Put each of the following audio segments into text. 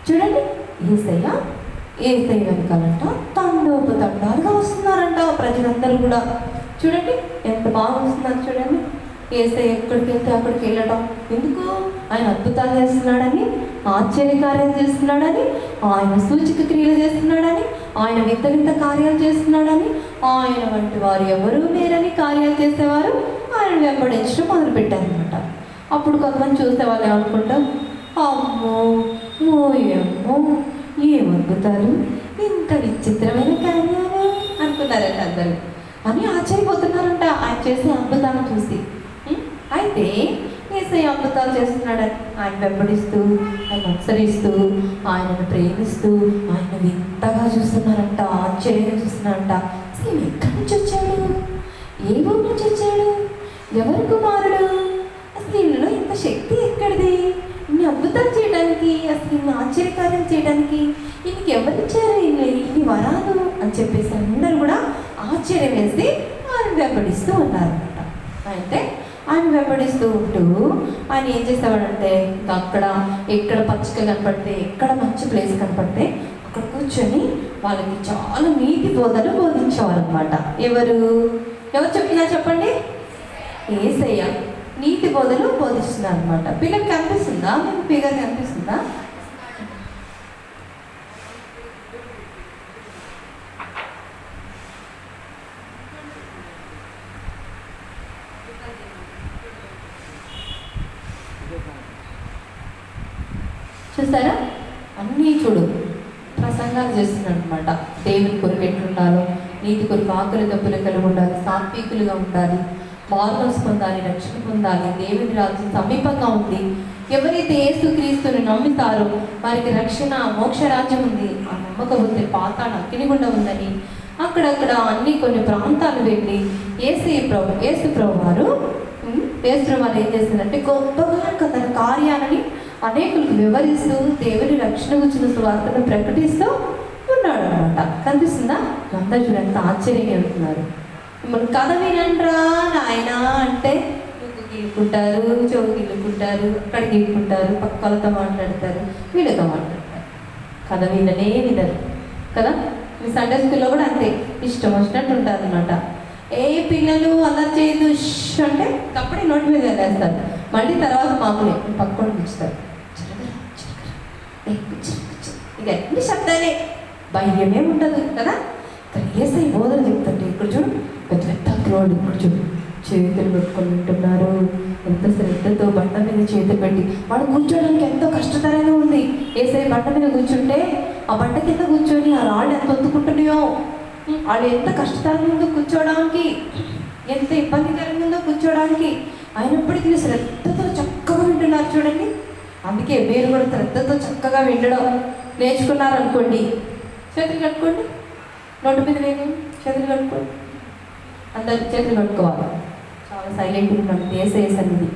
చూడండి, యేసయ్య వెనకాలంట తండాలుగా వస్తున్నారంట ప్రజలందరూ కూడా. చూడండి ఎంత బాగా వస్తున్నారు చూడండి. యేసయ్య ఎక్కడికి వెళ్తే అక్కడికి వెళ్ళడం ఎందుకు? ఆయన అద్భుతాలు చేస్తున్నాడని, ఆశ్చర్యకార్యాలు చేస్తున్నాడని, ఆయన సూచక క్రియలు చేస్తున్నాడని, ఆయన వింత వింత కార్యాలు చేస్తున్నాడని, ఆయన వంటి వారు ఎవరూ లేరని కార్యాలు చేసేవారు ఆయన వెంబడించడం మొదలుపెట్టారనమాట. అప్పుడు కొంతమంది చూసే వాళ్ళు ఏమనుకుంటాం, అమ్మో ఓయమ్మో ఏం అద్భుతాలు, ఇంత విచిత్రమైన కార్యాలు అనుకున్నారంట అందరూ అని ఆశ్చర్యపోతున్నారంట ఆయన చేసే అద్భుతాలను చూసి. అయితే యేసయ్య అద్భుతాలు చేస్తున్నాడని ఆయన వెంబడిస్తూ, ఆయన అనుసరిస్తూ, ఆయనను ప్రేమిస్తూ, ఆయన వింతగా చూస్తున్నారంట, ఆశ్చర్యంగా చూస్తున్నారంట. అసలు ఎక్కడి నుంచి వచ్చాడు? ఏ ఊరి నుంచి వచ్చాడు? ఎవరి కుమారుడు? అసలు వీళ్ళలో ఇంత శక్తి ఎక్కడిది? ఇన్ని అద్భుతాలు చేయడానికి, అసలు ఇన్ని ఆశ్చర్యకార్యం చేయడానికి ఈయనకి ఎవరిచ్చారు ఇన్ని వరాలు అని చెప్పేసి అందరూ కూడా ఆశ్చర్యం వేసి ఆయన వెంబడిస్తూ ఉన్నారన్నమాట. అయితే ఆయన వెంబడిస్తూ ఉంటూ ఆయన ఏం చేసేవాడంటే, ఇంకా అక్కడ ఎక్కడ పచ్చిక కనపడితే, ఎక్కడ మంచి ప్లేస్ కనపడితే అక్కడ కూర్చొని వాళ్ళకి చాలా నీతి బోధలు బోధించేవారు అనమాట. ఎవరు చెప్పినా చెప్పండి? యేసయ్య నీతి బోధలు బోధిస్తున్నారు అనమాట. పిల్లలకి కనిపిస్తుందా? మీకు పిల్లలకి కనిపిస్తుందా? చూసారా? అన్నీ చూడు ప్రసంగాలు చేస్తున్నాడు అనమాట. దేవుని కొరకు ఎట్లుండాలో, నీతి కొరకు ఆకలి దప్పులు కలిగి ఉండాలి, సాత్వికులుగా ఉండాలి, మారుమనసు పొందాలి, రక్షణ పొందాలి, దేవుని రాజ్యం సమీపంగా ఉంది, ఎవరైతే యేసుక్రీస్తుని నమ్ముతారో వారికి రక్షణ మోక్ష రాజ్యం ఉంది, ఆ నమ్మకపోతే పాతాళ అగ్నిగుండం ఉందని అక్కడక్కడ అన్ని కొన్ని ప్రాంతాలు వెళ్ళి యేసు ప్రభు వారు ఏం చేసిందంటే గొప్పగా తన కార్యాలని అనేకులకు వివరిస్తూ దేవుని రక్షణ గురించిన సువార్తను ప్రకటిస్తూ ఉన్నాడు అనమాట. కనిపిస్తుందా? అందరూ చూడండి ఆశ్చర్యంగా ఉంటున్నారు. మిమ్మల్ని కథ వినండ్రా నాయన అంటే గీలుకుంటారు, చెవు గీలుకుంటారు, అక్కడ గీలుకుంటారు, పక్కలతో మాట్లాడతారు, వీళ్ళతో మాట్లాడతారు. కథ వినరు కదా. మీ సండే స్కూల్లో కూడా అంతే, ఇష్టం వచ్చినట్టు ఉంటుంది అనమాట. ఏ పిల్లలు అలా చేయదు అంటే కప్పటి నోటి మీద వెళ్ళేస్తారు, మళ్ళీ తర్వాత మామూలే పక్కన కూర్చుతారు. ఇక అన్ని శబ్దాలే, భయమే ఉండదు కదా. యేసయ్య బోధన చెప్తుంటే ఇక్కడ చూడు పెద్ద పెద్ద రోడ్డు, ఇప్పుడు చూడు చేతులు పెట్టుకొని ఉంటున్నారు. ఎంత శ్రద్ధతో బండ మీద చేతులు పెట్టి వాడు కూర్చోడానికి ఎంతో కష్టతరంగా ఉంది. యేసయ్య బండ మీద కూర్చుంటే ఆ బండ కింద కూర్చొని ఆ రాళ్ళు ఎంత ఒత్తుకుంటున్నాయో, వాళ్ళు ఎంత కష్టతరంగా ఉందో కూర్చోడానికి, ఎంత ఇబ్బందికరంగా ఉందో కూర్చోడానికి. అయినప్పటికీ శ్రద్ధతో చక్కగా వింటున్నారు చూడండి. అందుకే మీరు కూడా శ్రద్ధతో చక్కగా వినడం నేర్చుకున్నారనుకోండి, చేతులు కట్టుకోండి, నోటి మీద వేయండి, చేతులు కట్టుకోండి, అందరు చేతులు కట్టుకోవాలి. చాలా సైలెంట్గా ఉన్నాం. యేసయ్య సన్నిధి,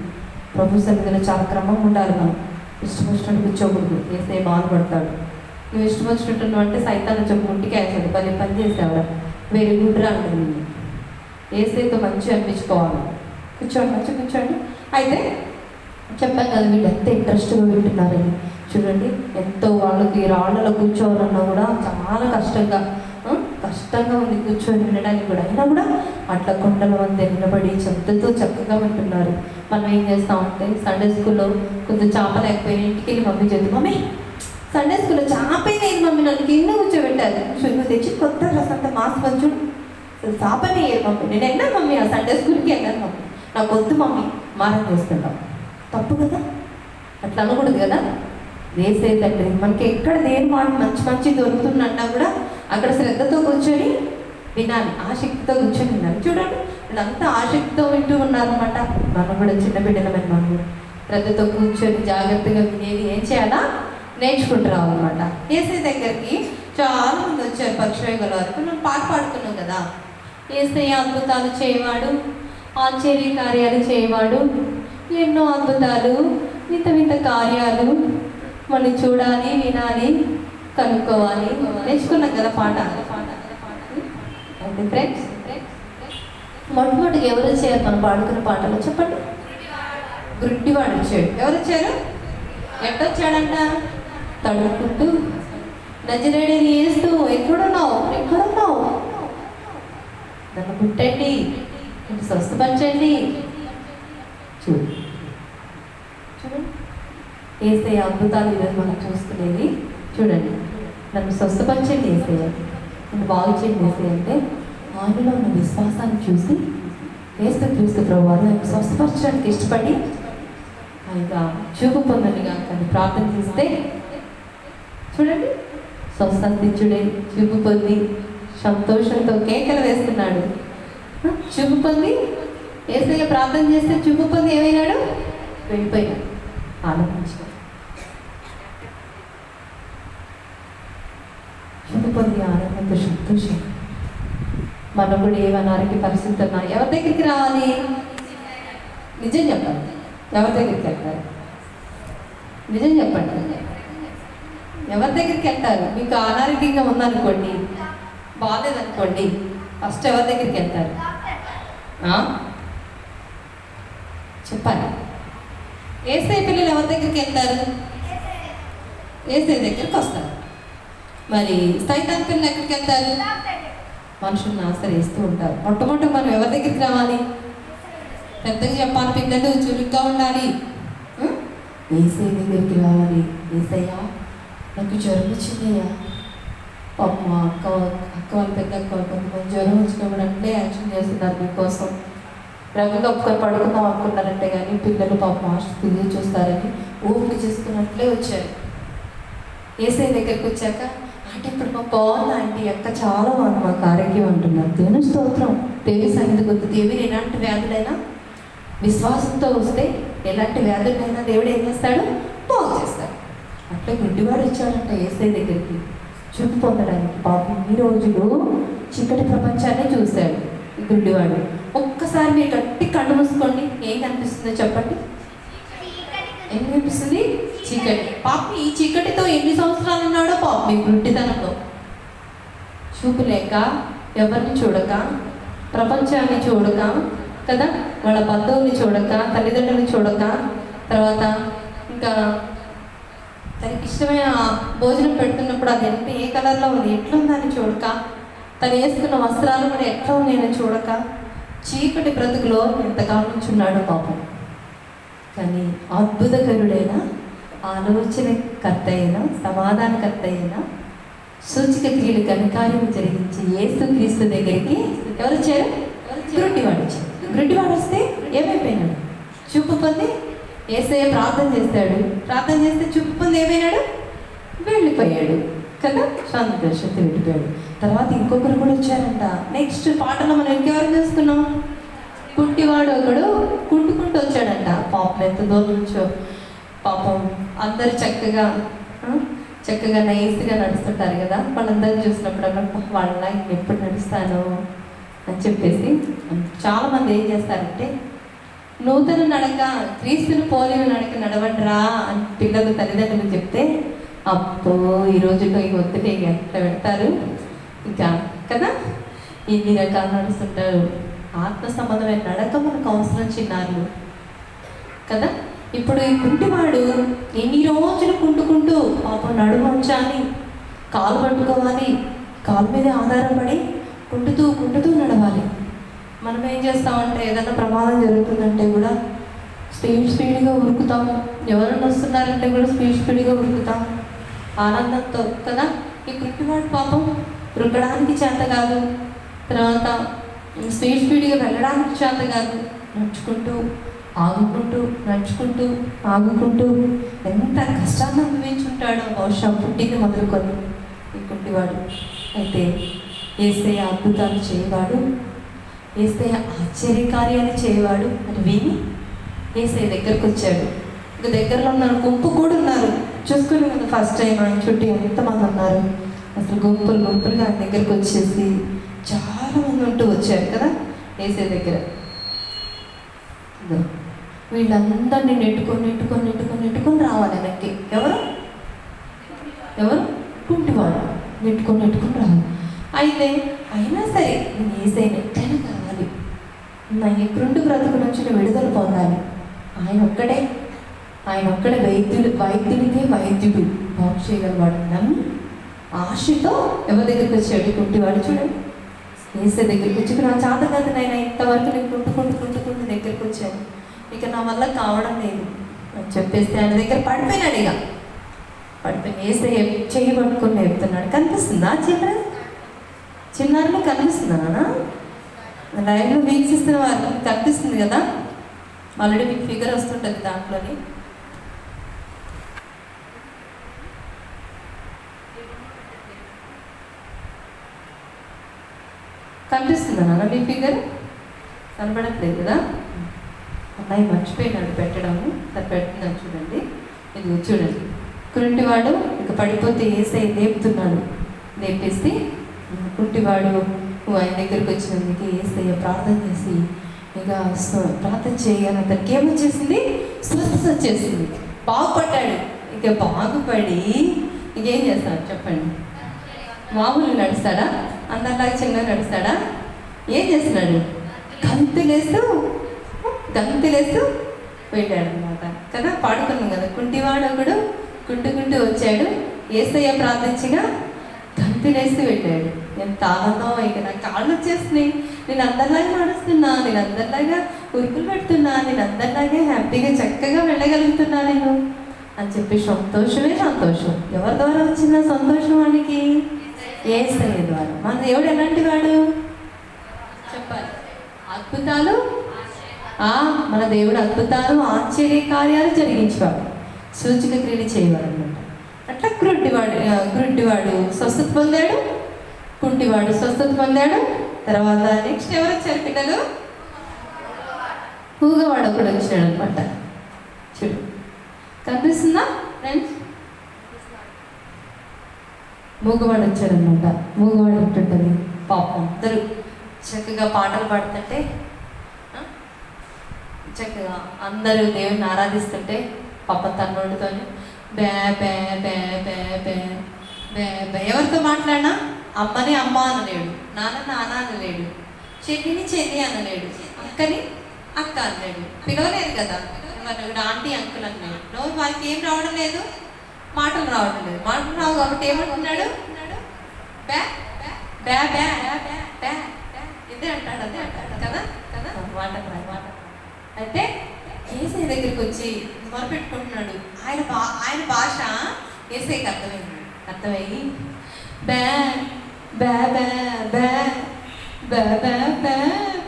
ప్రభు సన్నిధిలో చాలా క్రమంగా ఉండాలి. మనం ఇష్టం వచ్చినట్టు కూర్చోకూడదు, యేసయ్య బాధపడతాడు. నువ్వు ఇష్టం వచ్చినట్టు అంటే సైతాన్ని చెప్పు ముట్టికి వేసాడు, పని చేసేవాడు, వేరే గుడ్రా అంటుంది. యేసయ్యతో మంచిగా అనిపించుకోవాలి. కూర్చోండి, మంచిగా కూర్చోండి. అయితే చెప్పాను కదా వీళ్ళు ఎంత ఇంట్రెస్ట్గా వింటున్నారని. చూడండి ఎంతో వాళ్ళకి రాళ్ళలో కూర్చోవాలన్నా కూడా చాలా కష్టంగా ఉంది కూర్చొని వినడానికి కూడా. అయినా కూడా అట్లా కొండల మధ్య నిలబడి శబ్దంతో చక్కగా వింటున్నారు. మనం ఏం చేస్తామంటే సండే స్కూల్లో కొంచెం చేప లేకపోయినా ఇంటికి వెళ్ళి మమ్మీ చెప్తుంది, మమ్మీ సండే స్కూల్లో చేపనే మమ్మీ నన్ను కింద కూర్చోబెట్టారు, నువ్వు తెచ్చి కొత్త డ్రెస్ అంతా మాస్ పంచు చేపనే మమ్మీ, నేను వెళ్ళాను మమ్మీ ఆ సండే స్కూల్కి వెళ్ళాను మమ్మీ, నాకు వద్దు మమ్మీ మారం చేస్తుంటాం. తప్పు కదా, అట్లా అనకూడదు కదా. యేసయ్య తండ్రి మనకి ఎక్కడ దేని మాట మంచి దొరుకుతుందన్నా కూడా అక్కడ శ్రద్ధతో కూర్చొని వినాలి, ఆసక్తితో కూర్చొని వినాలి. చూడండి వీళ్ళంతా ఆసక్తితో వింటూ ఉన్నారనమాట. మనం కూడా చిన్న బిడ్డలమైన మనం శ్రద్ధతో కూర్చొని జాగ్రత్తగా వినేది ఏం చేయాలా నేర్చుకుంటూ రావాలన్నమాట. యేసయ్య దగ్గరికి చాలా మంది వచ్చారు. పక్షవేగల వరకు మనం పాట పాడుతున్నాం కదా. యేసయ్య అద్భుతాలు చేయవాడు, ఆశ్చర్య కార్యాలు చేయవాడు, ఎన్నో అద్భుతాలు, వింత కార్యాలు మనం చూడాలి, వినాలి, కనుక్కోవాలి. నేర్చుకున్నాం కదా పాట. అయితే ఫ్రెండ్స్ మొట్టమొదటిగా ఎవరు వచ్చారు మనం పాడుకున్న పాటలో చెప్పండి? గుడ్డివాడు వచ్చాడు. ఎవరు వచ్చారు? ఎట్టొచ్చాడంట? తడుపుకుంటూ నజరేయుడైన యేసు ఎక్కడున్నావు, ఎక్కడున్నావు, నన్ను ముట్టండి, నన్ను స్వస్థపరచండి. చూడండి యేసయ్య అద్భుతాలు ఈరోజు మనం చూసుకునేది. చూడండి, నన్ను స్వస్థపరచండి యేసయ్య, నన్ను బాగు చేయండి యేసయ్య అంటే ఆయనలో ఉన్న విశ్వాసాన్ని చూసి యేసుక్రీస్తు ప్రభువారు ఆయన స్వస్థపరచడానికి ఇష్టపడి ఆయన చూపు పొందనిగా కానీ ప్రార్థన చేస్తే చూడండి స్వస్థించుడే చూపు పొంది సంతోషంతో కేకలు వేస్తున్నాడు. చూపు పొంది యేసయ్య ప్రార్థన చేస్తే చూపు పొంది ఏమైనాడు, వెళ్ళిపోయాడు. ఆనందించాడు. చూపు పొంది ఆనందంతో సంతోషం. మనం కూడా ఏమైనా ఆరోగ్య పరిస్థితి ఉన్నా ఎవరి దగ్గరికి రావాలి? నిజం చెప్పండి, ఎవరి దగ్గరికి వెళ్తారు? నిజం చెప్పండి, ఎవరి దగ్గరికి వెళ్తారు? మీకు అనారోగ్యంగా ఉందనుకోండి, బాగాలేదనుకోండి, ఫస్ట్ ఎవరి దగ్గరికి వెళ్తారు? చెప్పాలి. యేసయ్య పిల్లలు ఎవరి దగ్గరికి వెళ్తారు? యేసయ్య దగ్గరికి వస్తారు. మరి సైతాన్ పిల్లలు ఎక్కడికి వెళ్తారు? మనుషులను ఆశ్రయిస్తూ ఉంటారు. మొట్టమొదటి మనం ఎవరి దగ్గరికి రావాలి? పెద్దగా చెప్పాలి, పిల్లలు చురుగ్గా ఉండాలి. యేసయ్య దగ్గరికి రావాలి. యేసయ్యా నాకు జ్వరం వచ్చిందయ్యా. పాప మా అక్క వాళ్ళ పెద్ద అక్క కొంతమంది జ్వరం వచ్చినప్పుడు అంటే యాక్షన్ చేస్తున్నారు మీకోసం. రకంగా ఒక్కరు పడుకుందాం అనుకున్నారంటే కానీ పిల్లలు పాప ఆస్తి చూస్తారని ఓపిక చేసుకున్నట్లే వచ్చారు. యేసయ్య దగ్గరికి వచ్చాక అంటే ఇప్పుడు మా బాగుంది ఆంటీ, అక్క చాలా బాగుంది, మాకు ఆరోగ్యం అంటున్నారు. దేవుని స్తోత్రం. దేవి సన్నిధికి వద్దు. దేవుడు ఎలాంటి వ్యాధులైనా విశ్వాసంతో వస్తే ఎలాంటి వ్యాధులైనా దేవుడు ఏం చేస్తాడు? బాగు చేస్తాడు. అట్లా గుడ్డివాడు వచ్చాడంట యేసయ్య దగ్గరికి చూపు పొందడానికి. పాపం ఈ రోజులు చీకటి ప్రపంచాన్ని చూశాడు ఈ గుడ్డివాడు. ఒక్కసారి మీరు గట్టి కళ్ళు మూసుకోండి, ఏం కనిపిస్తుందో చెప్పండి. ఏం కనిపిస్తుంది? చీకటి. పాపం ఈ చీకటితో ఎన్ని సంవత్సరాలు ఉన్నాడో పాపం ఈ గుడ్డితనంలో. చూపు లేక, ఎవరిని చూడక, ప్రపంచాన్ని చూడక కదా, వాళ్ళ బంధువుల్ని చూడక, తల్లిదండ్రులను చూడక, తర్వాత ఇంకా తనకి ఇష్టమైన భోజనం పెడుతున్నప్పుడు అది ఎంత ఏ కలర్లో ఉంది, ఎట్లా ఉందని చూడక, తను వేసుకున్న వస్త్రాలు కూడా ఎట్లా ఉన్నాయని చూడక చీకటి బ్రతుకులో ఎంతకాలం నుంచి ఉన్నాడో పాపం. కానీ అద్భుతకరుడైన, ఆలోచనకర్త అయిన, సమాధానకర్త అయిన, సూచిక క్రియలు ఘనకార్యం జరిగించి యేసుక్రీస్తు దగ్గరికి ఎవరు వచ్చారు? గుడ్డివాడు వచ్చాడు. గుడ్డివాడు వస్తే ఏమైపోయినాడు? చూపు పొంది యేసయ్య ప్రార్థన చేస్తాడు. ప్రార్థన చేస్తే చూపు పొంది ఏమైనాడు? వెళ్ళిపోయాడు కదా, సంతోషంతో వెళ్ళిపోయాడు. తర్వాత ఇంకొకరు కూడా వచ్చారంట. నెక్స్ట్ పాటలో మనం ఇంకెవరు చూస్తున్నాం? కుంటివాడు ఒకడు కుంటుకుంటూ వచ్చాడంట. పాపం ఎంత దూరం నుంచో. పాపం అందరు చక్కగా నైస్గా నడుస్తుంటారు కదా, వాళ్ళందరినీ చూసినప్పుడు వాళ్ళ ఎప్పుడు నడుస్తాను అని చెప్పేసి చాలామంది ఏం చేస్తారంటే నూతన నడక, క్రీస్తుని పోలిన నడక నడవండిరా అని పిల్లలు తల్లిదండ్రులు చెప్తే అప్పో ఈ రోజుల్లో ఈ ఒత్తిడి ఎట్లా పెడతారు ఇంకా కదా, ఇన్ని రకాలు నడుస్తుంటారు. ఆత్మ సంబంధమైన నడక మనకు అవసరం చిన్నారులు కదా. ఇప్పుడు ఈ కుంటివాడు ఎన్ని రోజులు కుంటుకుంటూ పాపం నడుము ఉంచాలి, కాలు పట్టుకోవాలి, కాలు మీద ఆధారపడి కుంటుతూ నడవాలి. మనం ఏం చేస్తామంటే ఏదైనా ప్రమాదం జరుగుతుందంటే కూడా స్పీడ్గా ఉరుకుతాము. ఎవరైనా వస్తున్నారంటే కూడా స్పీడ్గా ఉరుకుతాం ఆనందంతో కదా. ఈ కుంటివాడు పాపం ఉరకడానికి చేత కాదు, తర్వాత స్పీడ్గా వెళ్ళడానికి చేత కాదు. నడుచుకుంటూ ఆగుకుంటూ ఎంత కష్టాన్ని అనుభవించుంటాడో బహుశా పుట్టింది మొదలుకొని ఈ కుంటివాడు. అయితే యేసయ్య అద్భుతాలు చేయవాడు, యేసయ్య ఆశ్చర్యకార్యాలు చేయవాడు అని విని యేసయ్య దగ్గరకు వచ్చాడు. ఇంకా దగ్గరలో ఉన్నారు, గుంపు కూడా ఉన్నారు. చూసుకుని కదా ఫస్ట్ టైం ఆయన చుట్టూ ఎంతమంది ఉన్నారు, అసలు గుంపులుగా ఆయన దగ్గరకు వచ్చేసి చాలామంది ఉంటూ వచ్చారు కదా యేసయ్య దగ్గర. వీళ్ళందరినీ నెట్టుకొని రావాలి వెనక్కి. ఎవరు? కుంటివాడు నెట్టుకొని రావాలి. అయితే అయినా సరే నేను యేసయ్య ఎట్లయినా కావాలి, నా ఈ కృండు బ్రతుకు నుంచి విడుదల పొందాలి. ఆయన ఒక్కడే ఆయన ఒక్కడ వైద్యుడికే వైద్యుడు, బాగు చేయగలవాడు నమ్మి ఆశతో ఎవరి దగ్గరికి వచ్చాడు? కుంటివాడు. చూడండి, ఏసే దగ్గరికి వచ్చి, నా చేత కాదు నాయన, ఇంతవరకు నేను కుంటుకుంటూ దగ్గరికి వచ్చాను, ఇక నా వల్ల కావడం లేదు అని చెప్పేస్తే ఆయన దగ్గర పడిపోయినాడు. ఇక పడిపోయి ఏసే చెయ్యి పట్టుకుని చెప్తున్నాడు. కనిపిస్తుందా చిన్నారులు? కనిపిస్తుందా? లైవ్లో వీక్షిస్తున్న వారికి కనిపిస్తుంది కదా, ఆల్రెడీ మీకు ఫిగర్ వస్తుంటుంది దాంట్లోని. కనిపిస్తుందా నాన్న మీ ఫిగర్? కనపడట్లేదు కదా. అమ్మాయి మర్చిపోయినాడు పెట్టడము, తను పెడుతున్నాను చూడండి. ఇది చూడండి, కుంటివాడు ఇక పడిపోతే ఏసై లేపుతున్నాడు. లేపేసి కుంటివాడు ఆయన దగ్గరికి వచ్చినందుకు ఏసయ్య ప్రార్థన చేసి ఇక ప్రార్థన చేయగానే అతనికి ఏమొచ్చేసింది? స్వస్థత వచ్చేసింది, బాగుపడ్డాడు. ఇక బాగుపడి ఇక ఏం చేస్తాడు చెప్పండి? మామూలు నడుస్తాడా? అందరిలాగా చిన్నగా నడుస్తాడా? ఏం చేస్తున్నాడు? గంతులేస్తూ వెళ్ళాడు అనమాట కదా. పాడుకున్నాం కదా, కుంటివాడు ఒకడు కుంటుకుంటూ వచ్చాడు, ఏసయ్య ప్రార్థించగా గంతులేస్తూ వెళ్ళాడు. ఎంత ఆనందం! ఇక నాకు కాళ్ళు వచ్చేస్తున్నాయి, నేను అందరిలాగా నడుస్తున్నా, నేను అందరిలాగా ఉరుకులు పెడుతున్నా, నేను అందరిలాగే హ్యాపీగా చక్కగా వెళ్ళగలుగుతున్నా నేను అని చెప్పి సంతోషమే సంతోషం. ఎవరి ద్వారా వచ్చిన సంతోషం? వానికి యేసయ్య ద్వారా. మన దేవుడు ఎలాంటి వాడు చెప్పాలి? అద్భుతాలు, మన దేవుడు అద్భుతాలు ఆశ్చర్య కార్యాలు జరిగించేవాడు, సూచక క్రియలు చేయవాడు అనమాట. అట్లా గుడ్డివాడు స్వస్థత పొందాడు, కుంటివాడు స్వస్థత పొందాడు. తర్వాత నెక్స్ట్ ఎవరు వచ్చారు పిల్లలు? మూగవాడు ఒకడు వచ్చాడు అనమాట. చూడు, కనిపిస్తుందా ఫ్రెండ్స్? మూగవాడు వచ్చాడనమాట. మూగవాడు ఉంటుంటుంది పాపం. అందరూ చక్కగా పాటలు పాడుతుంటే, చక్కగా అందరూ దేవుని ఆరాధిస్తుంటే పాపం తన్నోడుతోని బ్యా బ్యా బ్యా బ్యా బ్యా బ్యా బ్యా. ఎవరితో మాట్లాడినా అమ్మని అమ్మ అనలేడు, నాన్న అనలేడు, చెల్లిని చెల్లి అనలేడు, అక్కని అక్క అనలేడు, పిలవలేదు కదా ఆంటీ అంకుల్ అన్నాడు. నోరు వారికి ఏం రావడం లేదు, మాటలు రావడం లేదు. మాటలు రావు కాబట్టి ఏమంటున్నాడు? బ్యా బ్యా బ్యా బ్యా ఇదే అంటాడు, అదే అంటాడు కదా కదా మాట. అయితే ఏసై దగ్గరికి వచ్చి మొరపెట్టుకుంటున్నాడు. ఆయన భాష ఏసైకి అర్థమయ్యి బ్యా బ్యా బ్యా బ్యా బ్యా బ్యా బ్యా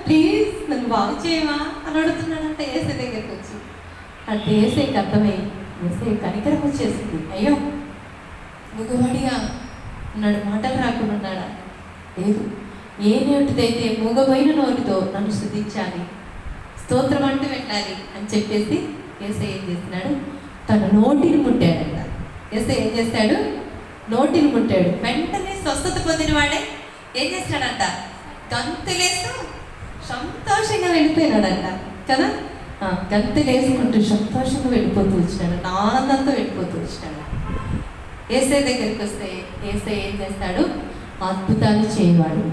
ప్లీజ్ నన్ను బాగు చేయవా అని అడుగుతున్నాడంటే ఏసై దగ్గరికి వచ్చి. అంటే ఏసైకి అర్థమయ్యి ఏసై కనికరం వచ్చేసింది. అయ్యో మూగవాడిగా ఉన్నాడు, మాటలు రాకుండా ఉన్నాడా? లేదు, ఏ నోటిదైతే మూగపోయిన నోటితో నన్ను స్తుతించాలి, స్తోత్రం అంటూ వెళ్ళాలి అని చెప్పేసి ఏసై ఏం చేస్తున్నాడు? తన నోటిని ముట్టాడంట. ఏసై ఏం చేస్తాడు? నోటిని ముట్టాడు. వెంటనే స్వస్థత పొందిన వాడే ఏం చేస్తాడంట? గంతులేస్తూ సంతోషంగా వెళ్ళిపోయినాడంట కదా. గంతులేసుకుంటూ సంతోషంగా వెళ్ళిపోతూ వచ్చినాడు, ఆనందంతో వెళ్ళిపోతూ వచ్చినాడు. ఏసై దగ్గరికి వస్తే ఏసై ఏం చేస్తాడు? అద్భుతాలు చేయవాడు.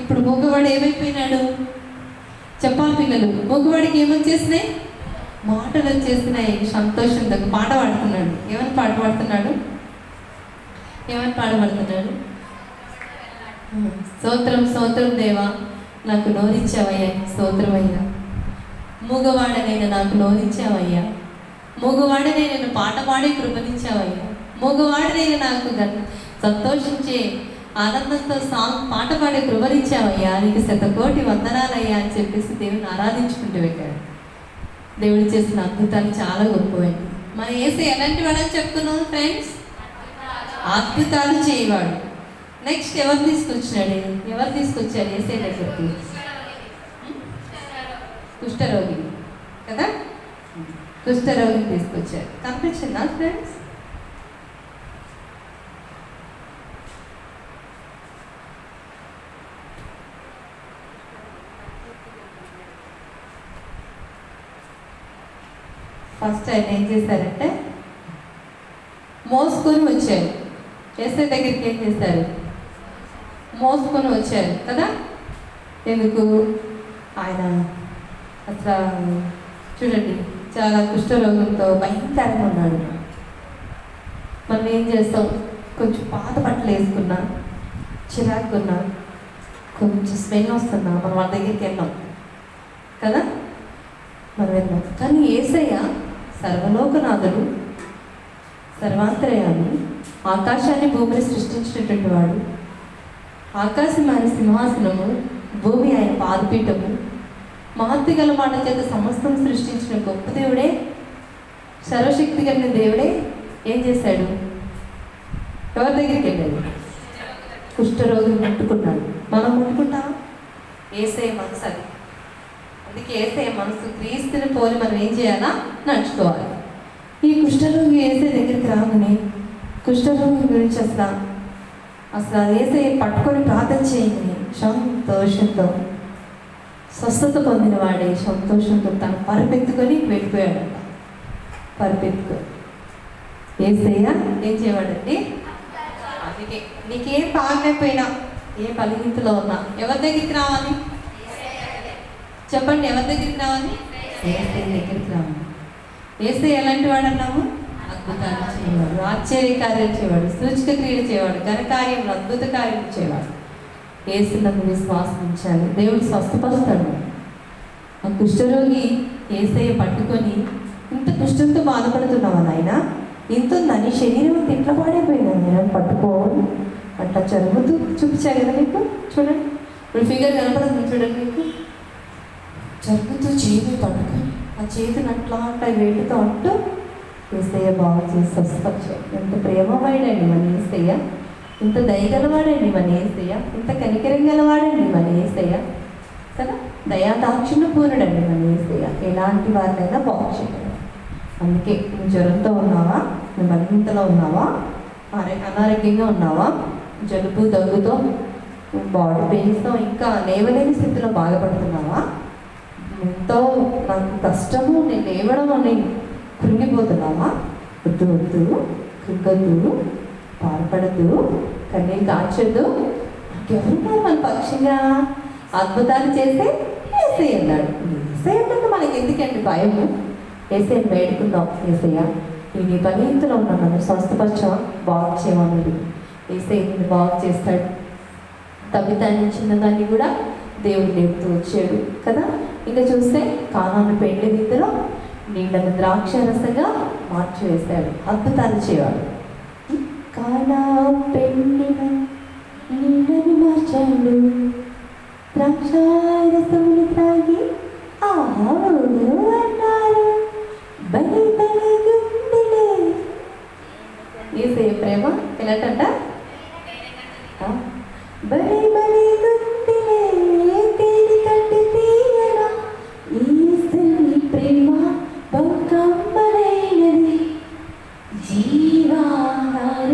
ఇప్పుడు మూగవాడు ఏమైపోయినాడు చెప్పాలి పిల్లలు? మూగవాడికి ఏమొచ్చేసినాయి? మాటలు వచ్చేసినాయి. సంతోషంతో పాట పాడుతున్నాడు. ఏమని పాట పాడుతున్నాడు? స్తోత్రం స్తోత్రం దేవా, నాకు నోరిచ్చావయ్యా, స్తోత్రమయ్యా. మూగవాడనైనా నాకు నోరిచ్చావయ్యా, మూగవాడనైనా నేను పాట పాడే కృపనిచ్చావయ్యా, మూగవాడనైనా నాకు సంతోషించే ఆనందంతో పాట పాడే కృపనిచ్చావయ్యా, నీకు శతకోటి వందనాలయ్యా అని చెప్పేసి దేవుని ఆరాధించుకుంటూ వెళ్ళాడు. దేవుడు చేసిన అద్భుతాలు చాలా గొప్పవండి. మన ఏసై ఎలాంటి వాడని చెప్తున్నాం ఫ్రెండ్స్? అద్భుతాలు చేయవాడు. నెక్స్ట్ ఎవరు తీసుకొచ్చారు ఏసై దగ్గరికి? కుష్ఠరోగి కదా, కుష్ఠరోగిని తీసుకొచ్చారు. కనిపించిందా ఫ్రెండ్స్? ఫస్ట్ ఆయన ఏం చేశారంటే మోసుకొని వచ్చారు. ఏసై దగ్గరికి ఏం చేశారు? మోసుకొని వచ్చారు కదా. ఎందుకు? ఆయన అసలు చూడండి, చాలా కుష్ఠరోగంతో భయంకరంగా ఉన్నాడు. మనం ఏం చేస్తాం? కొంచెం పాత బట్టలు వేసుకున్నా, చిరాకున్నా, కొంచెం స్మెల్ వస్తున్నా మనం వాళ్ళ దగ్గరికి వెళ్ళాం కదా, మనం వెళ్ళాం. కానీ యేసయ్య సర్వలోకనాథుడు, సర్వాంతర్యామి, ఆకాశాన్ని భూమిని సృష్టించినటువంటి వాడు. ఆకాశం ఆయన సింహాసనము, భూమి ఆయన పాదపీఠము. మహత్తి గల మాట చేత సమస్తం సృష్టించిన గొప్ప దేవుడే, సర్వశక్తి కలిగిన దేవుడే ఏం చేశాడు? ఎవరి దగ్గరికి వెళ్ళాడు? కుష్ఠరోగిని ముట్టుకున్నాడు. మనం ముట్టుకుంటాం? యేసయ్య మనసు అది. అందుకే యేసయ్య మనసు క్రీస్తుని పోలి మనం ఏం చేయాలా? నడుచుకోవాలి. ఈ కుష్ఠరోగి యేసయ్య దగ్గరికి రాగానే కుష్ఠరోగి గురించి అసలు యేసయ్య పట్టుకొని ప్రార్థన చేయని సంతోషంతో, స్వస్థత పొందిన వాడే సంతోషంతో తను పరిపెత్తుకొని వెళ్ళిపోయాడంట. పరిపెత్తుకొని యేసయ్య ఏం చేయవాడండి? అందుకే నీకేం బాగలేకపోయినా, ఏ బలహీనతలో ఉన్నా ఎవరి దగ్గరికి రావాలి? చెప్పండి, ఎవరి దగ్గరికి రావాలి? యేసయ్య దగ్గరికి రావాలి. యేసయ్య ఎలాంటి వాడు అన్నాము? అద్భుతాలు చేయవాడు, ఆశ్చర్య కార్యాలు చేయవాడు, సూచక క్రియలు చేయవాడు, ఘనకార్యములు, అద్భుత కార్యములు చేయవాడు. యేసునందు విశ్వాసం ఉంచాలి, దేవుడు స్వస్థపరుస్తాడు. ఆ కుష్ఠరోగి యేసయ్య పట్టుకొని, ఇంత కుష్ఠంతో బాధపడుతున్నావా నాయన? ఇంత ఉందని శరీరం ఇట్లా పాడైపోయిందా నేను పట్టుకోవాలి? అట్లా జరుగుతూ చూపించా కదా మీకు. చూడండి, ఇప్పుడు ఫిగర్ కనపడుతుంది చూడండి మీకు. జరుగుతూ చేతి పట్టుకొని ఆ చేతిని అట్లా వేటుతో అంటూ యేసయ్య బాగు చేసి స్వస్థపరిచాడు. ఎంత ప్రేమవాడండి మన యేసయ్య, ఇంత దయగలవాడండి మన యేసయ్య, ఇంత కనికరం గలవాడండి మన యేసయ్య కదా. దయాదాక్షిణ్య పూర్ణుడండి మన యేసయ్య, ఎలాంటి వారినైనా బాగు చేయగలడు. అందుకే నువ్వు జ్వరంతో ఉన్నావా? నువ్వు బలహీనతలో ఉన్నావా? అనారోగ్యంగా ఉన్నావా? జలుబు దగ్గుతో, బాడీ పెయిన్స్తో, ఇంకా లేవలేని స్థితిలో బాధపడుతున్నావా? ఎంతో నాకు కష్టము, నేను లేవడం అని కృంగిపోతున్నావా? వద్దు వద్దు, కృంగద్దు, బాధపడద్దు, కన్నీళ్ళు కాచద్దు. నాకెవరున్నారు మన పక్షంగా? అద్భుతాలు చేస్తే యేసయ్య అన్నాడు. యేసయ్య అంటే మనకి ఎందుకండి భయము? యేసయ్యని వేడుకుందాం. యేసయ్య నేను ఈ బలహీనతలో ఉన్నాను, నన్ను స్వస్థపరచవా, బాగు చేయమన్నాడు. యేసయ్య నిన్ను బాగు చేస్తాడు. తప్పిదాన్ని చిన్నదాన్ని కూడా దేవుడు లేపుతూ వచ్చాడు కదా. ఇంకా చూస్తే కానాను పెండ్లి విందులో నీళ్ళను ద్రాక్షరసంగా మార్చివేశాడు, అద్భుతాలు చేయవాడు. కానా పెండ్లిన నీళ్ళని మార్చాడు, ద్రాక్షరసములు త్రాగి అన్నారు, బలి బలి గుండెలే. యేసయ్య ప్రేమ ఎలాంటంట? బలి బలి గుండెలే తేలి కంటి తీయన, యేసయ్య ప్రేమ బొక్కమ్మలైనది, జీవాహారం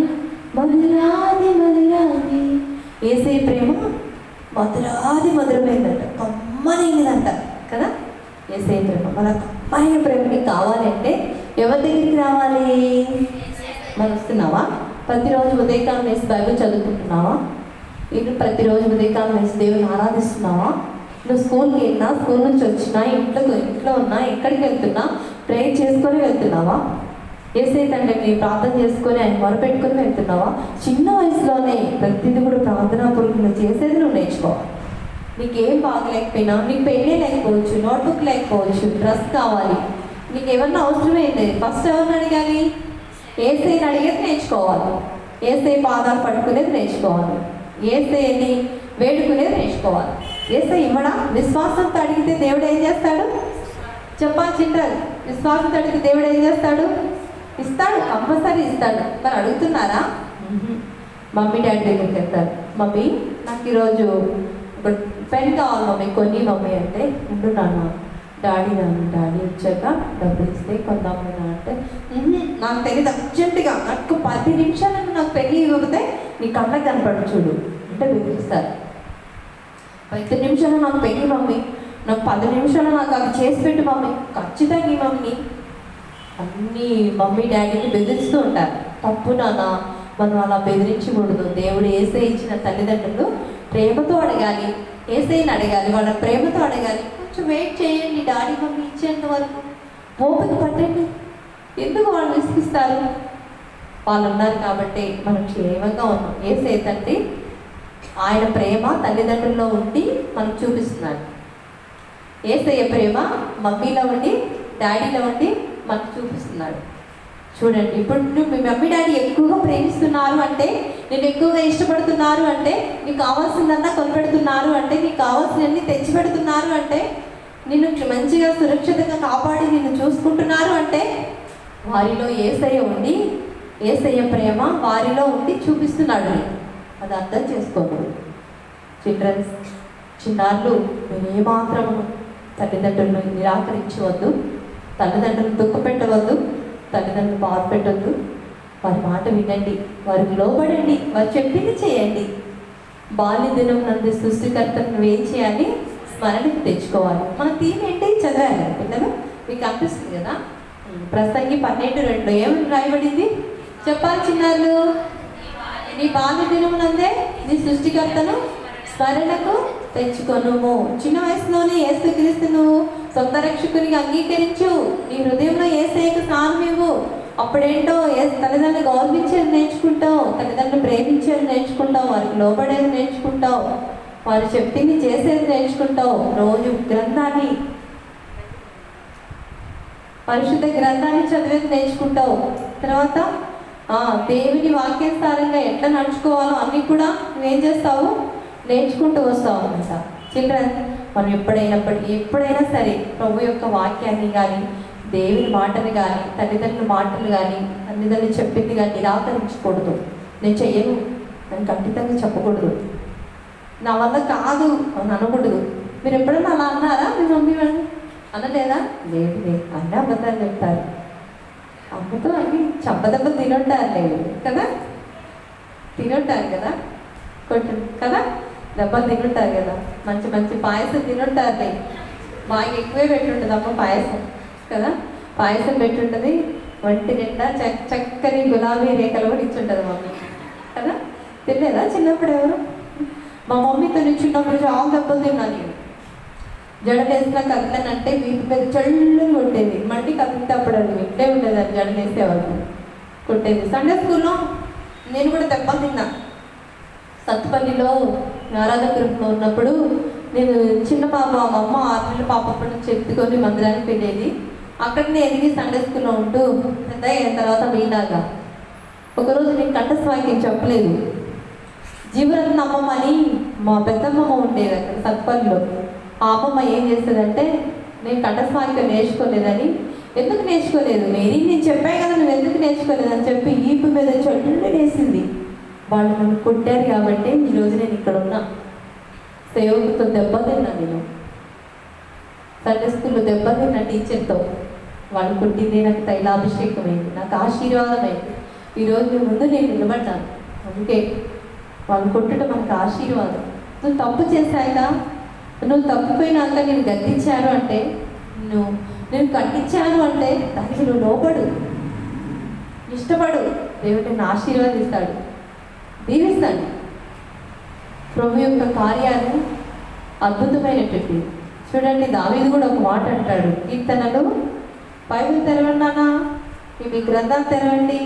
మధురాది మధురాది. యేసయ్య ప్రేమ మధురాది మధురమైందంట, కమ్మనైనదంట కదా. యేసయ్య ప్రేమ, మన కమ్మనైన ప్రేమకి కావాలంటే ఎవరి దగ్గరికి రావాలి? మనం వస్తున్నావా? ప్రతిరోజు ఉదయకాలం వేసి బైబిల్ చదువుకుంటున్నావా? ఇటు ప్రతిరోజు ఉదయకాలం వేసి దేవుని ఆరాధిస్తున్నావా? నువ్వు స్కూల్కి వెళ్ళినా, స్కూల్ నుంచి వచ్చినా, ఇంట్లో ఉన్నా, ఎక్కడికి వెళ్తున్నా ప్రేయర్ చేసుకొని వెళ్తున్నావా? యేసయ్య తండ్రిని ప్రార్థన చేసుకొని ఆయన మొరపెట్టుకొని వెళ్తున్నావా? చిన్న వయసులోనే ప్రతిదీ కూడా ప్రార్థనా పూర్వకంగా చేసేది నువ్వు నేర్చుకోవాలి. నీకేం బాగలేకపోయినా, నీకు పెళ్ళే లేకపోవచ్చు, నోట్బుక్ లేకపోవచ్చు, డ్రెస్ కావాలి, నీకు ఏమన్నా అవసరమైంది, ఫస్ట్ ఎవరిని అడగాలి? యేసయ్యని అడిగేది నేర్చుకోవాలి. యేసయ్య పాదాలు పట్టుకునేది నేర్చుకోవాలి. యేసయ్యని వేడుకునేది నేర్చుకోవాలి. యేసయ్య ఇవ్వడా? విశ్వాసంతో అడిగితే దేవుడు ఏం చేస్తాడు? చెప్పాలి చిల్డ్రన్, విశ్వాసంతో అడిగితే దేవుడు ఏం చేస్తాడు? ఇస్తాడు, కంపల్సరీ ఇస్తాడు. మరి అడుగుతున్నారా? మమ్మీ డాడీ దగ్గరికి వెళ్తారు. మమ్మీ నాకు ఈరోజు ఒక పెన్ కావాలి మమ్మీ, కొన్ని మమ్మీ అంటే ఉంటున్నాను, డాడీ వచ్చాక డబ్బులు ఇస్తే కొందామన్నా అంటే నాకు తెలియదు, అర్జెంటుగా నాకు 10 నిమిషాలను నాకు పెళ్ళి ఇవ్వకపోతే నీ కళ్ళకి కనపడు చూడు అంటే బెదిరిస్తారు. 10 నిమిషాలు నాకు పెళ్ళి మమ్మీ, నాకు 10 నిమిషాలు నాకు అవి చేసి పెట్టు మమ్మీ, ఖచ్చితంగా ఈ మమ్మీ అన్నీ మమ్మీ డాడీని బెదిరిస్తూ ఉంటారు. తప్పు నాన్న, మనం అలా బెదిరించకూడదు. దేవుడు యేసయ్య ఇచ్చిన తల్లిదండ్రులు ప్రేమతో అడగాలి, యేసయ్యని అడగాలి, వాళ్ళ ప్రేమతో అడగాలి. కొంచెం వెయిట్ చేయండి డాడీ మమ్మీ ఇచ్చేంత వరకు, ఓపిక పట్టండి. ఎందుకు వాళ్ళు విసిగిస్తారు? వాళ్ళు ఉన్నారు కాబట్టి మనం క్షేమంగా ఉన్నాం. యేసయ్య తండ్రి ఆయన ప్రేమ తల్లిదండ్రుల్లో ఉండి మనకు చూపిస్తున్నాడు. యేసయ్య ప్రేమ మమ్మీలో ఉండి డాడీలో ఉండి మనకు చూపిస్తున్నాడు. చూడండి, ఇప్పుడు నువ్వు మీ మమ్మీ డాడీ ఎక్కువగా ప్రేమిస్తున్నారు అంటే, నేను ఎక్కువగా ఇష్టపడుతున్నారు అంటే, నీకు కావాల్సిందన్నా కొనిపెడుతున్నారు అంటే, నీకు కావాల్సినవన్నీ తెచ్చిపెడుతున్నారు అంటే, నిన్ను మంచిగా సురక్షితంగా కాపాడి నిన్ను చూసుకుంటున్నారు అంటే, వారిలో యేసయ్య ఉండి, యేసయ్య ప్రేమ వారిలో ఉండి చూపిస్తున్నాడు. అది అర్థం చేసుకోకూడదు. చిల్డ్రన్స్, చిన్నారులు, మీరు ఏమాత్రము తల్లిదండ్రులను నిరాకరించవద్దు, తల్లిదండ్రులను దుఃఖపెట్టవద్దు, తల్లిదండ్రులు బాధ పెట్టద్దు. వారి మాట వినండి, వారికి లోబడండి, వారు చెప్పింది చేయండి. బాల్య దినం నందు సృష్టికర్తను ఏం చేయాలి? స్మరణకు తెచ్చుకోవాలి. మన థీమ్ ఏంటి? చదవాలి పిల్లలు, మీకు అనిపిస్తుంది కదా. ప్రసంగి 12:2 ఏమని రాయబడింది? చెప్పాలి చిన్నారు. నీ బాల్య దినం నందే నీ సృష్టికర్తను స్మరణకు తెచ్చుకొనుము. చిన్న వయసులోనే యేసుక్రీస్తును సొంత రక్షకునిగా అంగీకరించు. నీ హృదయంలో యేసయ్యకు స్థానం ఇవ్వు. అప్పుడేంటో తల్లిదండ్రులు గౌరవించేది నేర్చుకుంటావు, తల్లిదండ్రులు ప్రేమించేది నేర్చుకుంటావు, వారికి లోబడేది నేర్చుకుంటావు, వారు చెప్పింది చేసేది నేర్చుకుంటావు. రోజు గ్రంథాన్ని, పరిశుద్ధ గ్రంథాన్ని చదివేది నేర్చుకుంటావు. తర్వాత దేవుని వాక్యానుసారంగా ఎట్లా నడుచుకోవాలో అన్నీ కూడా నువ్వేం చేస్తావు? నేర్చుకుంటూ వస్తావు అనమాట. చిల్డ్రన్, మనం ఎప్పుడైనా సరే ప్రభు యొక్క వాక్యాన్ని కానీ, దేవుని మాటలు కానీ, తల్లిదండ్రుల మాటలు కానీ, తల్లిదండ్రులు చెప్పింది కానీ నిరాకరించకూడదు. నేను చెయ్యను అని ఖచ్చితంగా చెప్పకూడదు. నా వల్ల కాదు అని అనకూడదు. మీరు ఎప్పుడైనా అలా అన్నారా? మీ మమ్మీ వాళ్ళు అనలేదా? లేదు లేదు, అన్నీ అబద్ధాలు చెప్తారు. అమ్మతో అన్ని చంపదెబ్బ తినుంటారు లేదు కదా, తినుంటారు కదా, కొట్టు కదా, దెబ్బలు తినుంటారు కదా, మంచి మంచి పాయసం తినుంటారు. బాగా ఎక్కువే పెట్టుంటుంది అమ్మ పాయసం కదా, పాయసం పెట్టుంటుంది. వంటి నిండా చక్కని గులాబీ రేఖలు కూడా ఇచ్చుంటుంది మమ్మీ కదా. తినలేదా చిన్నప్పుడు ఎవరు? మా మమ్మీతో చిన్నప్పుడు చాలా దెబ్బలు తిన్నాను నేను. జడలేసిన కదలనంటే వీటి మీద చల్లని కొట్టేది. మళ్ళీ కదిలితే అప్పుడు అది ఇట్లే ఉండేది, అది జడలేసే వాళ్ళు కొట్టేది. సండే స్కూల్లో నేను కూడా దెబ్బలు తిన్నా. సత్తుపల్లిలో ఆరాధన గ్రూప్లో ఉన్నప్పుడు నేను చిన్న పాప, మా అమ్మ 6 నెలల పాప నుంచి ఎత్తుకొని మందిరానికి వెళ్ళేది. అక్కడనే ఎదిగి సండే స్కూల్లో ఉంటూ పెద్ద అయిన తర్వాత మీలాగా ఒకరోజు నేను కంఠస్వాక్యం చెప్పలేదు. జీవరత్న అమ్మమ్మ అని మా పెద్దమ్మమ్మ ఉండేది అక్కడ సత్తుపల్లిలో. ఆ అమ్మమ్మ ఏం చేస్తుందంటే, నేను కంఠస్వాక్యం నేర్చుకోలేదని, ఎందుకు నేర్చుకోలేదు మేరీ, నేను చెప్పాను కదా నువ్వు ఎందుకు నేర్చుకోలేదని చెప్పి ఈపు మీద చల్లు వేసింది. వాళ్ళు నన్ను కొట్టారు కాబట్టి ఈరోజు నేను ఇక్కడ ఉన్నా. సేవకుతో దెబ్బతిన్నా నేను, సండే స్కూల్లో దెబ్బతిన్నా టీచర్తో. వాళ్ళు కొట్టింది నాకు తైలాభిషేకమైంది, నాకు ఆశీర్వాదమైంది. ఈరోజు మీ ముందు నేను నిలబడ్డాను. అందుకే వాళ్ళు కొట్టడం మనకు ఆశీర్వాదం. నువ్వు తప్పు చేశాక, నువ్వు తప్పిపోయినాక నేను గద్దించాను అంటే, నేను కట్టించాను అంటే దానికి నువ్వు లోపడు, ఇష్టపడు. దేవుడు నిన్ను ఆశీర్వదిస్తాడు, దీవిస్తాడు. ప్రభు యొక్క కార్యాలు అద్భుతమైనటువంటి. చూడండి, దావీదు కూడా ఒక మాట అంటాడు, కీర్తనలు బైబిల్ తెరవండి నాన్న, మీ గ్రంథాలు తెరవండి.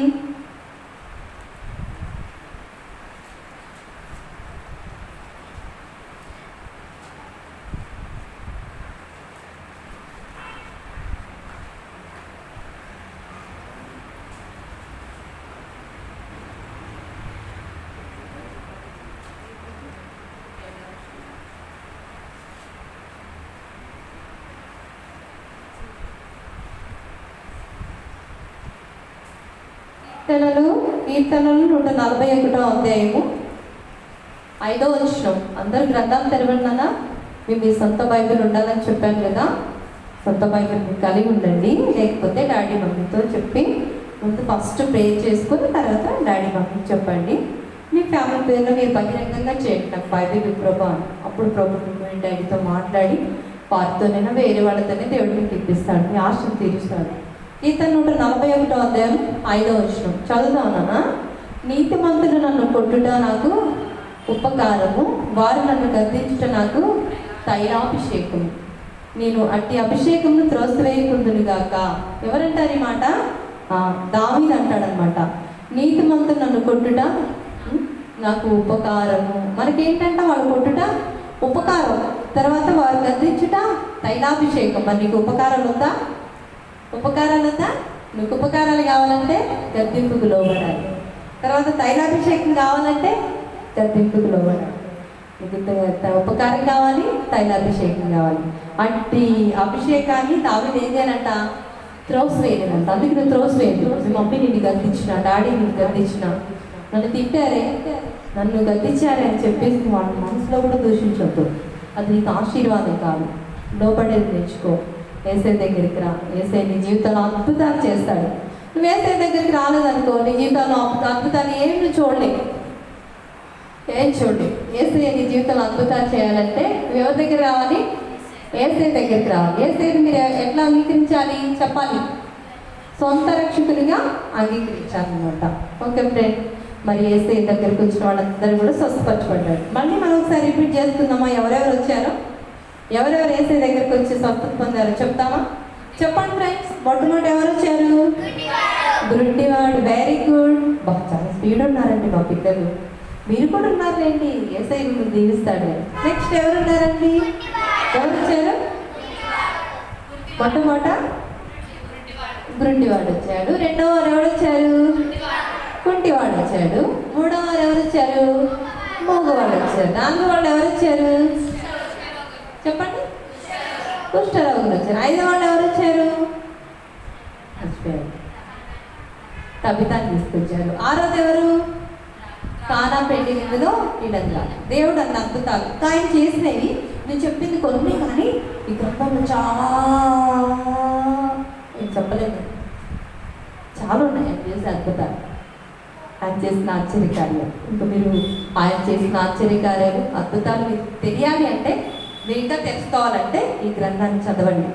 కీర్తనలు 141వ అధ్యాయము 5వ వచనం. అందరు గ్రంథాలు తెరవన్నా. మీ సొంత బైబిల్ ఉండాలని చెప్పాను కదా, సొంత బైబిల్ మీరు కలిగి ఉండండి. లేకపోతే డాడీ మమ్మీతో చెప్పి ముందు ఫస్ట్ ప్రే చేసుకుని తర్వాత డాడీ మమ్మీకి చెప్పండి. మీ ఫ్యామిలీ పేరులో మీరు బహిరంగంగా చేయండి, నాకు బైబిల్ ప్రభా. అప్పుడు ప్రభు మీ డాడీతో మాట్లాడి వారితోనైనా వేరే వాళ్ళతోనే దేవుడికి ఇప్పిస్తాడు, మీ ఆశను తీరుస్తాడు. కీర్తన 141వ అధ్యాయం 5వ వచనం చదువుతానా. నీతిమంతులు నన్ను కొట్టుట నాకు ఉపకారము, వారు నన్ను గద్దించుట నాకు తైలాభిషేకము. నేను అట్టి అభిషేకంను త్రోసివేయకుందును గాక. ఎవరంటారు ఈ మాట? దావీదు అంటాడనమాట. నీతిమంతుడు నన్ను కొట్టుట నాకు ఉపకారము. మనకేంటంట వాళ్ళు కొట్టుట ఉపకారం, తర్వాత వారు గద్దించుట తైలాభిషేకం. మరి నీకు ఉపకారాలు ఉందా? ఉపకారాలు ఉందా? నీకు ఉపకారాలు కావాలంటే గద్దింపుకు లోబడాలి. తర్వాత తైలాభిషేకం కావాలంటే గద్దింపుకు లోబడాలి. నీకు ఉపకారం కావాలి, తైలాభిషేకం కావాలి. అట్టి అభిషేకాన్ని దావీదు ఏం చేయాలంట? త్రోసివేయలేదంట. అందుకే నువ్వు త్రోసివేయదు. మీ మమ్మీ నిన్ను గద్దించిన, డాడీ నిన్ను గద్దించిన, నన్ను తిట్టారే, నన్ను గద్దించారే అని చెప్పేసి వాళ్ళ మనసులో కూడా దూషించొద్దు. అది నీకు ఆశీర్వాదం కాదు. లోపడేది నేర్చుకో. ఏసై దగ్గరికి రా. ఏసై నీ జీవితంలో అద్భుతాలు చేస్తాడు. నువ్వు ఏసై దగ్గరికి రాలేదనుకో, నీ జీవితంలో అద్భుతాలు ఏమి నువ్వు చూడలేవు. ఏం చూడలేవు. ఏసై నీ జీవితంలో అద్భుతాలు చేయాలంటే నువ్వు ఎవరి దగ్గర రావాలి? ఏసై దగ్గరికి రావాలి. ఏసైని మీరు ఎట్లా అంగీకరించాలి? చెప్పాలి. సొంత రక్షకునిగా అంగీకరించాలన్నమాట. ఓకే ఫ్రెండ్, మరి ఏసై దగ్గరికి వచ్చిన వాళ్ళందరూ కూడా స్వస్థపరచబడ్డారు. మళ్ళీ మనం ఒకసారి రిపీట్ చేస్తున్నామా? ఎవరెవరు వచ్చారో, ఎవరెవరు ఏసై దగ్గరికి వచ్చి స్వస్థత పొందారో చెప్తామా? చెప్పండి ఫ్రెండ్స్. మొట్టమొదటి ఎవరు వచ్చారు? గుడ్డివాడు. Very good. చాలా స్పీడ్ ఉన్నారండి మా పిల్లలు. మీరు కూడా ఉన్నారులేండి. ఏసై మిమ్మల్ని దీవిస్తాడు. నెక్స్ట్ ఎవరున్నారండి? ఎవరు వచ్చారు? మొట్టమొదట గుడ్డివాడు వచ్చాడు. రెండో వారు ఎవరు వచ్చారు? కుంటివాడు వచ్చాడు. మూడో వారు ఎవరు వచ్చారు? మూగవాడు వచ్చారు. నాలుగో వాళ్ళు ఎవరు వచ్చారు? చెప్పండి. కుష్ఠరోగులు వచ్చారు. ఐదో వాళ్ళు ఎవరు వచ్చారు? తబితాన్ని తీసుకొచ్చారు. ఆరోది ఎవరు? కానా పెళ్లి విందులో ఇడంగా. దేవుడు అన్న అద్భుతాలు ఆయన చేసినవి నేను చెప్పింది కొన్ని, కానీ ఈ గ్రంథంలో చాలా నేను చెప్పలేదు, చాలా ఉన్నాయి ఆయన చేసిన అద్భుతాలు, ఆయన చేసిన ఆశ్చర్యకార్యాలు. ఇంకా మీరు ఆయన చేసిన ఆశ్చర్యకార్యాలు, అద్భుతాలు మీకు తెలియాలి అంటే, మీరు ఇంకా తెలుసుకోవాలంటే ఈ గ్రంథాన్ని చదవండి.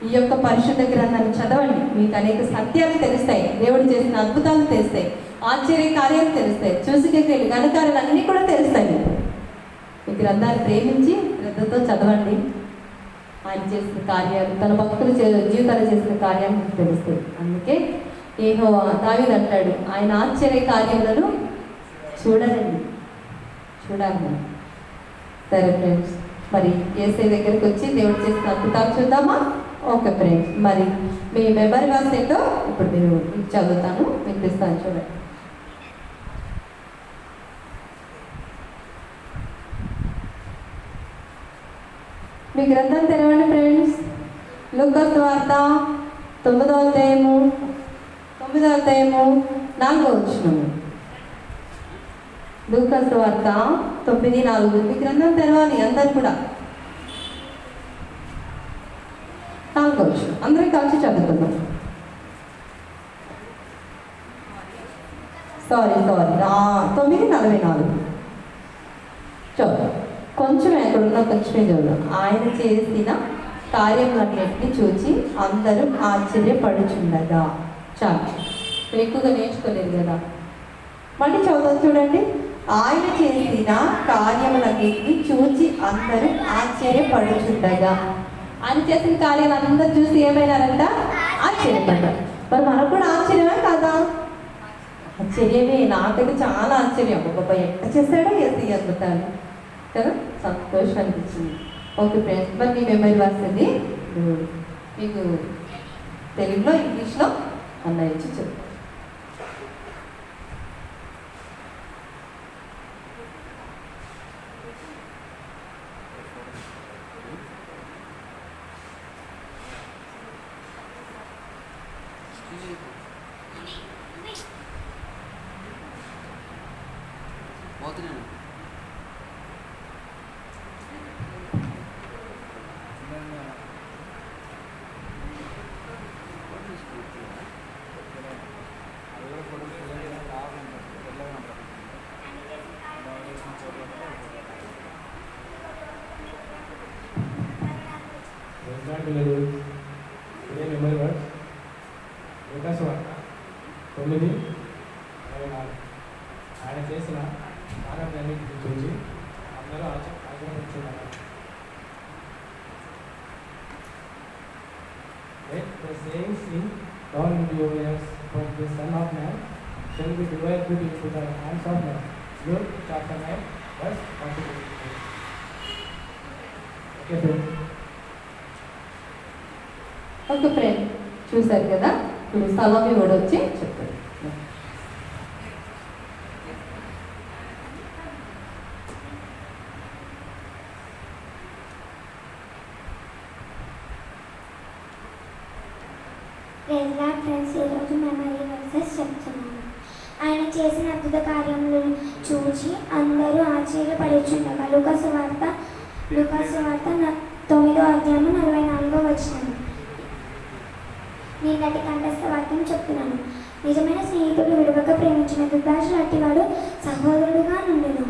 ఈ యొక్క పరిశుద్ధ గ్రంథాన్ని చదవండి. మీకు అనేక సత్యాలు తెలుస్తాయి. దేవుడు చేసిన అద్భుతాలు తెలుస్తాయి. ఆశ్చర్య కార్యాలు తెలుస్తాయి. చూసికలు ఘనకార్యాలు అన్నీ కూడా తెలుస్తాయి. ఈ గ్రంథాన్ని ప్రేమించి శ్రద్ధతో చదవండి. ఆయన చేసిన కార్యాలు, తన భక్తుల జీవితాలు చేసిన కార్యాలు మీకు తెలుస్తాయి. అందుకే దావీదు అంటాడు, ఆయన ఆశ్చర్య కార్యములను చూడాలండి, చూడాలి. సరే ఫ్రెండ్స్, మరి యేసయ్య దగ్గరికి వచ్చి దేవుడు చేసిన అద్భుతాలు చూద్దామా? ఓకే ఫ్రెండ్స్, మరి మీ మెమరీ వర్స్ ఏంటో ఇప్పుడు మీరు చదువుతాను, వినిపిస్తాను, చూడండి. మీ గ్రంథం తెరవండి ఫ్రెండ్స్. లూకా సువార్త 9వ అధ్యాయము 4వ వచనము. లూకా సువార్త 9:4. మీ గ్రంథం తెరవాలి అందరు కూడా. 4వ వచనం అందరం కలిసి చదువుకుందాం. సారీ 9:44 చదువు. కొంచెం ఎక్కడున్నా కొంచెమే చదువు. ఆయన చేసిన కార్యములన్నింటినీ చూచి అందరూ ఆశ్చర్యపడుచుండగా. చాలు, ఎక్కువగా నేర్చుకోలేదు కదా. మళ్ళీ చదువు చూడండి. ఆయన చేసిన కార్యములన్నింటినీ చూచి అందరూ ఆశ్చర్యపడుచుండగా. ఆయన చేసిన కార్యాలు అందరూ చూసి ఏమైనారంట? ఆశ్చర్యపడ్డారు. మరి మనకు కూడా ఆశ్చర్యమే కదా? ఆశ్చర్యమే. నాకైతే చాలా ఆశ్చర్యం. బాబా ఎట్లా చేశాడో ఏసీ అద్భుతాలు కదా, సంతోషం అనిపించింది. ఓకే ఫ్రెండ్స్, మరి మీ మెమరీ వస్తుంది మీకు తెలుగులో, ఇంగ్లీష్లో అన్నయ్య ఇచ్చి చెప్తాను. ఇదే మెమరీ వర్డ్స్. లూకా సువార్త 9:44. ఆయన చేసిన కార్యాలన్నింటినీ చూసి అందరూ ఆశ్చర్యపడుచున్నారు. the saying sing down into your ears, but the Son of Man shall be delivered into the hands of men. Luke chapter 9, verse 42. Okay, friends. Okay friend, చూశారు కదా. ఇప్పుడు సలోమి కూడా వచ్చి చెప్తారు. ఫ్రెండ్స్, ఈరోజు మేము ఈ వర్సెస్ చెప్తున్నాము. ఆయన చేసిన అద్భుత కార్యములను చూచి అందరూ ఆశ్చర్యపడుచుండగా లూకాసు వార్త 9వ అధ్యాయము 44వ వచనం. నిన్నటి కంఠస్థ వాక్యం చెప్తున్నాను. నిజమైన స్నేహితుడు విడవక ప్రేమించిన దుర్భాషలు అట్టివాడు సహోదరుడుగా నుండెను.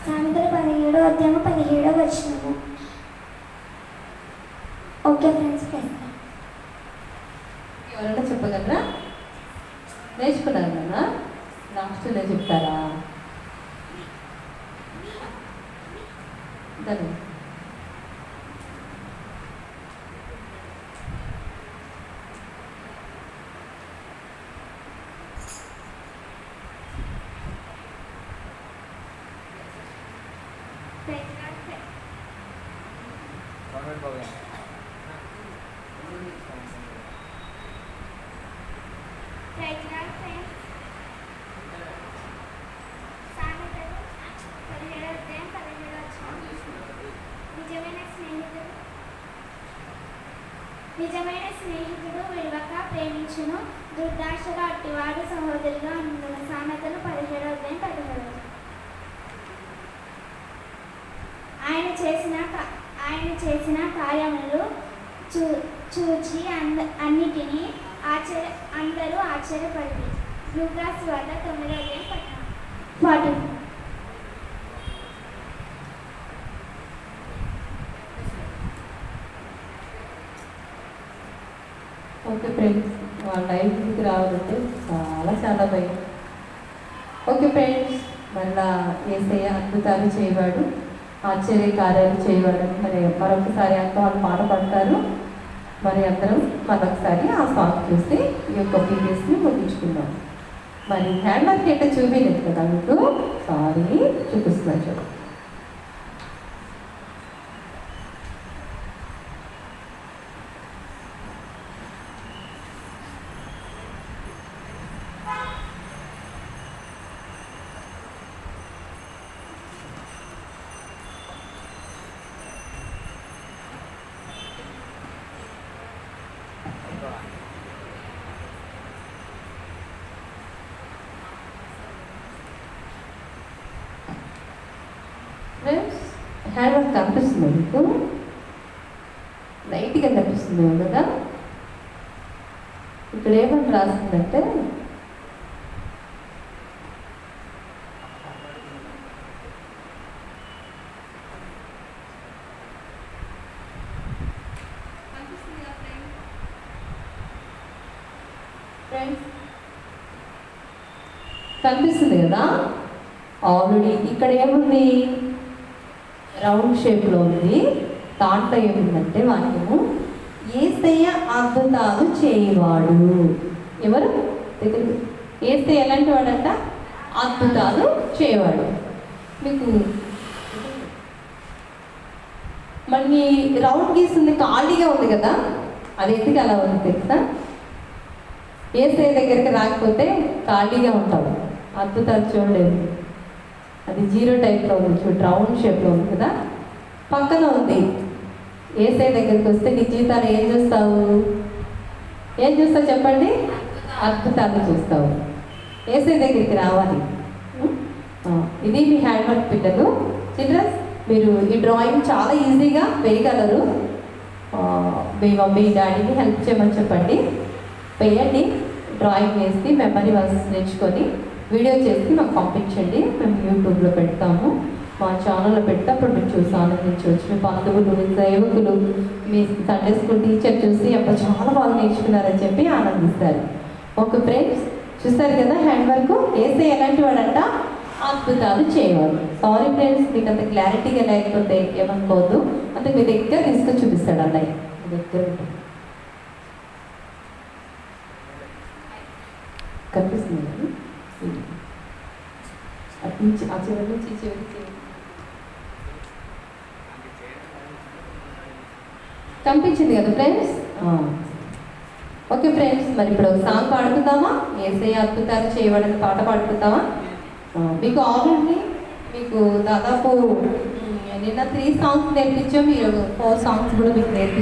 సామెతలు 17వ అధ్యాయము 17వ వచనము. ఓకే ఫ్రెండ్స్, ఎవరైనా చెప్పగలరా? నేర్చుకున్నారు కదా, లాస్ట్లో చెప్తారా? దాన్ని నిజమైన స్నేహితుడు విడవక ప్రేమించును, దుర్దాశలు అట్టివాడు సహోదరుగా ఉండును. సామెతలు 17వ అధ్యాయం 17వ. ఆయన చేసిన కార్యములు చూచి అన్నిటినీ అందరూ ఆశ్చర్యపడి. లూకాసు వార్త 9వ అధ్యాయం 40. ఓకే ఫ్రెండ్స్, వాళ్ళ లైఫ్కి రావాలంటే చాలా భయం. ఓకే ఫ్రెండ్స్, మళ్ళా యేసయ్య అద్భుతాలు చేయవాడు, ఆశ్చర్య కార్యాలు చేయవాడు. మరి మరొకసారి అంతా వాళ్ళు పాట పడతారు. మరి అందరం మరొకసారి ఆ సాంగ్ చూసి ఈ యొక్క వీడియోస్ని ముగించుకుందాం. మరి హ్యాండ్ వర్క్ ఏంటో చూపించలేదు కదా మీకు, సారీ చూపిస్తున్నాను చూడండి. ఫ్రెండ్స్, హ్యాండ్ వర్క్ కనిపిస్తుంది మీకు, లైట్గా కనిపిస్తుంది కదా. ఇక్కడ ఏమని రాస్తుందంటే ఫ్రెండ్స్ కనిపిస్తుంది కదా. ఆల్రెడీ ఇక్కడ ఏముంది, రౌండ్ షేప్లో ఉంది. దాంట్లో ఏముందంటే వాక్యము, యేసయ్య అద్భుతాలు చేయవాడు. ఎవరు దగ్గర? యేసయ్య ఎలాంటి వాడంట? అద్భుతాలు చేయవాడు. మీకు మళ్ళీ రౌండ్ గీస్తుంది, ఖాళీగా ఉంది కదా, అది ఎందుకు అలా ఉంది తెలుసా? యేసయ్య దగ్గరికి రాకపోతే ఖాళీగా ఉంటాం, అద్భుతాలు చూడలేదు. అది జీరో టైప్లో ఉంది చూడు, రౌండ్ షేప్లో ఉంది కదా. పక్కన ఉంది, యేసయ్య దగ్గరికి వస్తే నీ జీవితాలు ఏం చూస్తావు? చెప్పండి, అద్భుతాలు చూస్తావు. యేసయ్య దగ్గరికి రావాలి. ఇది మీ హ్యాండ్ వర్క్ పిల్లలు. చిల్డ్రన్స్, మీరు ఈ డ్రాయింగ్ చాలా ఈజీగా వేయగలరు. మీ మమ్మీ డాడీని హెల్ప్ చేయమని చెప్పండి, వేయండి. డ్రాయింగ్ వేసి మెమరీ వర్క్స్ నేర్చుకొని వీడియో చేసి మాకు పంపించండి. మేము యూట్యూబ్లో పెడతాము, మా ఛానల్లో పెడతాప్పుడు మీరు చూసి ఆనందించవచ్చు. మీ బంధువులు, మీ సేవకులు, మీ సండే స్కూల్ టీచర్ చూసి అప్పుడు చాలా బాగా నేర్చుకున్నారని చెప్పి ఆనందిస్తారు. ఓకే ఫ్రెండ్స్, చూస్తారు కదా హ్యాండ్ వర్క్. వేసే ఎలాంటి వాడంట? అద్భుతాలు చేయవాడు. సారీ ఫ్రెండ్స్, మీకు అంత క్లారిటీగా లేకపోతే ఏమనుకోవద్దు. అంటే మీ దగ్గర తీసుకొని చూపిస్తాడు అన్నయ్య, మీ దగ్గర కనిపిస్తుంది కదా అటు నుంచి ఆ చివరి నుంచి ఈ చివరికి కనిపించింది కదా ఫ్రెండ్స్. ఓకే ఫ్రెండ్స్, మరి ఇప్పుడు సాంగ్ పాడుకుందామా? యేసయ్య అద్భుతాలు చేయబడిన పాట పాడుకుందామా? మీకు ఆల్రెడీ మీకు దాదాపు నిన్న 3 సాంగ్స్ నేర్పించాం, మీరు 4 సాంగ్స్ కూడా మీకు నేర్పిస్తాం.